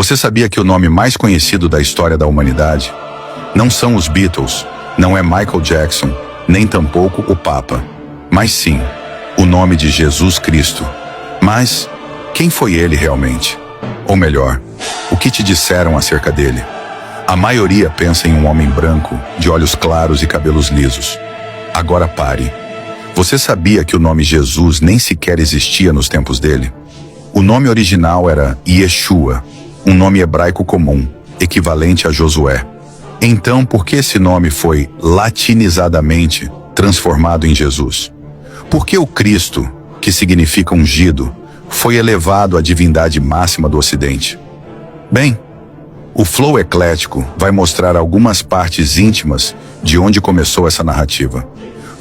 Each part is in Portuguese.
Você sabia que o nome mais conhecido da história da humanidade não são os Beatles, não é Michael Jackson, nem tampouco o Papa, mas sim o nome de Jesus Cristo. Mas quem foi ele realmente? Ou melhor, o que te disseram acerca dele? A maioria pensa em um homem branco, de olhos claros e cabelos lisos. Agora pare. Você sabia que o nome Jesus nem sequer existia nos tempos dele? O nome original era Yeshua, um nome hebraico comum, equivalente a Josué. Então, por que esse nome foi latinizadamente transformado em Jesus? Por que o Cristo, que significa ungido, foi elevado à divindade máxima do Ocidente? Bem, o Flow Eclético vai mostrar algumas partes íntimas de onde começou essa narrativa.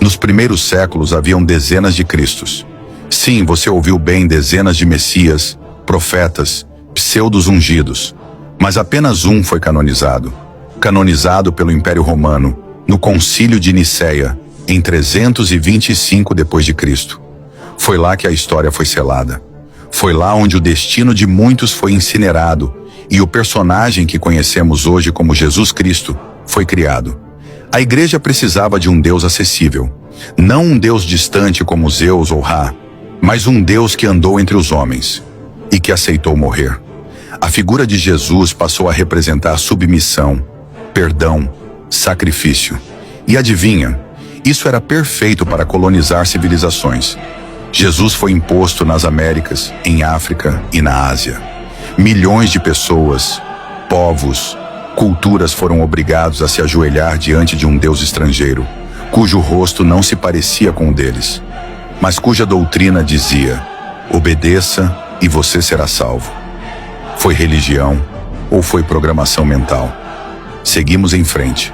Nos primeiros séculos haviam dezenas de Cristos. Sim, você ouviu bem, dezenas de Messias, profetas, pseudos ungidos. Mas apenas um foi canonizado pelo Império Romano, no Concílio de Nicéia, em 325 d.C. Foi lá que a história foi selada. Foi lá onde o destino de muitos foi incinerado e o personagem que conhecemos hoje como Jesus Cristo foi criado. A igreja precisava de um Deus acessível, não um Deus distante como Zeus ou Ra, mas um Deus que andou entre os homens e que aceitou morrer. A figura de Jesus passou a representar submissão, perdão, sacrifício. E adivinha, isso era perfeito para colonizar civilizações. Jesus foi imposto nas Américas, em África e na Ásia. Milhões de pessoas, povos, culturas foram obrigados a se ajoelhar diante de um Deus estrangeiro, cujo rosto não se parecia com o deles, mas cuja doutrina dizia: obedeça e você será salvo. Foi religião ou foi programação mental? Seguimos em frente.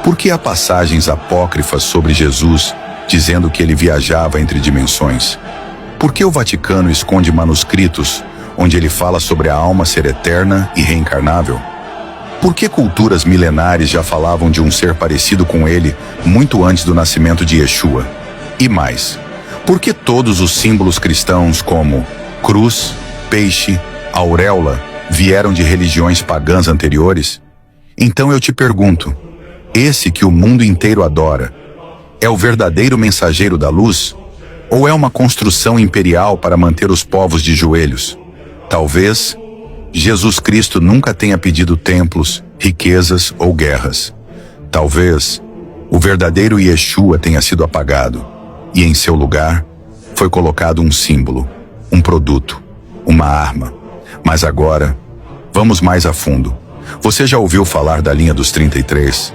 Por que há passagens apócrifas sobre Jesus dizendo que ele viajava entre dimensões? Por que o Vaticano esconde manuscritos onde ele fala sobre a alma ser eterna e reencarnável? Por que culturas milenares já falavam de um ser parecido com ele muito antes do nascimento de Yeshua? E mais, por que todos os símbolos cristãos como cruz, peixe, auréola vieram de religiões pagãs anteriores? Então eu te pergunto, esse que o mundo inteiro adora, é o verdadeiro mensageiro da luz? Ou é uma construção imperial para manter os povos de joelhos? Talvez Jesus Cristo nunca tenha pedido templos, riquezas ou guerras. Talvez o verdadeiro Yeshua tenha sido apagado e em seu lugar foi colocado um símbolo, um produto, uma arma. Mas agora, vamos mais a fundo. Você já ouviu falar da linha dos 33?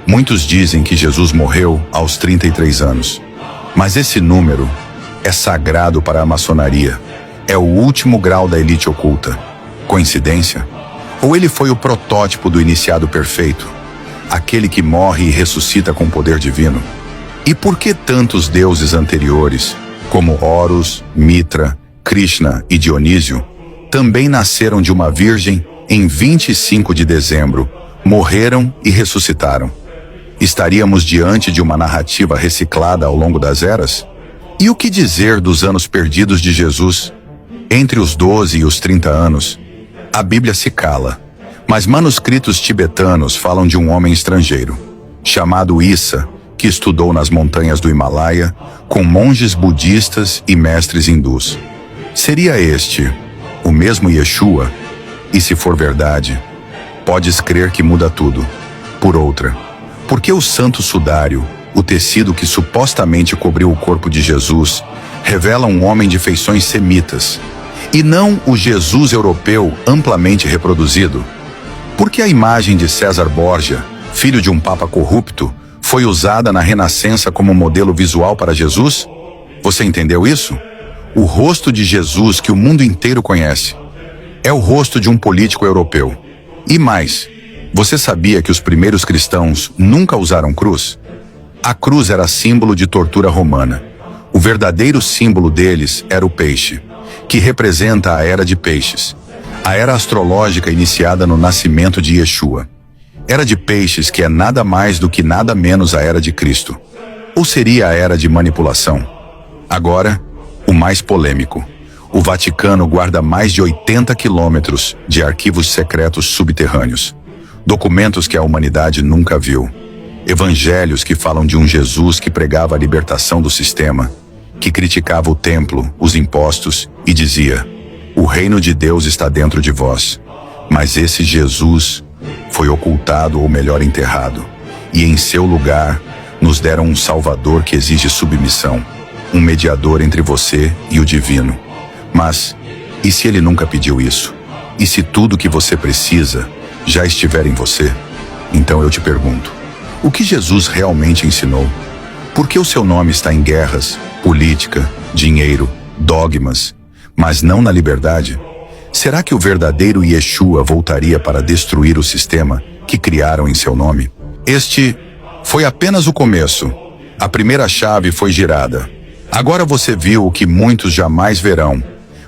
Muitos dizem que Jesus morreu aos 33 anos. Mas esse número é sagrado para a maçonaria. É o último grau da elite oculta. Coincidência? Ou ele foi o protótipo do iniciado perfeito? Aquele que morre e ressuscita com poder divino? E por que tantos deuses anteriores, como Horus, Mitra, Krishna e Dionísio, também nasceram de uma virgem em 25 de dezembro, morreram e ressuscitaram? Estaríamos diante de uma narrativa reciclada ao longo das eras? E o que dizer dos anos perdidos de Jesus? Entre os 12 e os 30 anos, a Bíblia se cala, mas manuscritos tibetanos falam de um homem estrangeiro, chamado Issa, que estudou nas montanhas do Himalaia com monges budistas e mestres hindus. Seria este o mesmo Yeshua? E se for verdade, podes crer que muda tudo. Por outra, por que o santo sudário, o tecido que supostamente cobriu o corpo de Jesus, revela um homem de feições semitas, e não o Jesus europeu amplamente reproduzido? Por que a imagem de César Borgia, filho de um papa corrupto, foi usada na Renascença como modelo visual para Jesus? Você entendeu isso? O rosto de Jesus que o mundo inteiro conhece é o rosto de um político europeu. E mais, você sabia que os primeiros cristãos nunca usaram cruz? A cruz era símbolo de tortura romana. O verdadeiro símbolo deles era o peixe, que representa a era de peixes, a era astrológica iniciada no nascimento de Yeshua. Era de peixes que é nada mais do que nada menos a era de Cristo. Ou seria a era de manipulação? Agora, o mais polêmico. O Vaticano guarda mais de 80 quilômetros de arquivos secretos subterrâneos. Documentos que a humanidade nunca viu. Evangelhos que falam de um Jesus que pregava a libertação do sistema, que criticava o templo, os impostos e dizia: o reino de Deus está dentro de vós. Mas esse Jesus foi ocultado, ou melhor, enterrado. E em seu lugar nos deram um Salvador que exige submissão, um mediador entre você e o divino. Mas, e se ele nunca pediu isso? E se tudo que você precisa já estiver em você? Então eu te pergunto, o que Jesus realmente ensinou? Por que o seu nome está em guerras, política, dinheiro, dogmas, mas não na liberdade? Será que o verdadeiro Yeshua voltaria para destruir o sistema que criaram em seu nome? Este foi apenas o começo. A primeira chave foi girada. Agora você viu o que muitos jamais verão.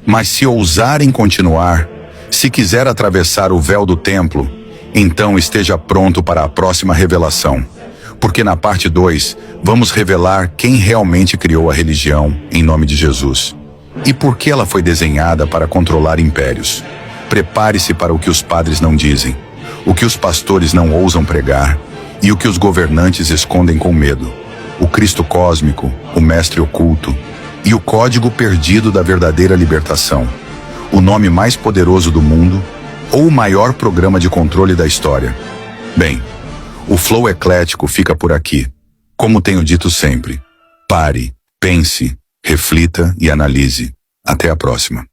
Mas se ousarem continuar, se quiser atravessar o véu do templo, então esteja pronto para a próxima revelação. Porque na parte 2, vamos revelar quem realmente criou a religião em nome de Jesus. E por que ela foi desenhada para controlar impérios. Prepare-se para o que os padres não dizem, o que os pastores não ousam pregar e o que os governantes escondem com medo. O Cristo cósmico, o mestre oculto e o código perdido da verdadeira libertação. O nome mais poderoso do mundo ou o maior programa de controle da história. Bem, o flow eclético fica por aqui. Como tenho dito sempre, pare, pense, reflita e analise. Até a próxima.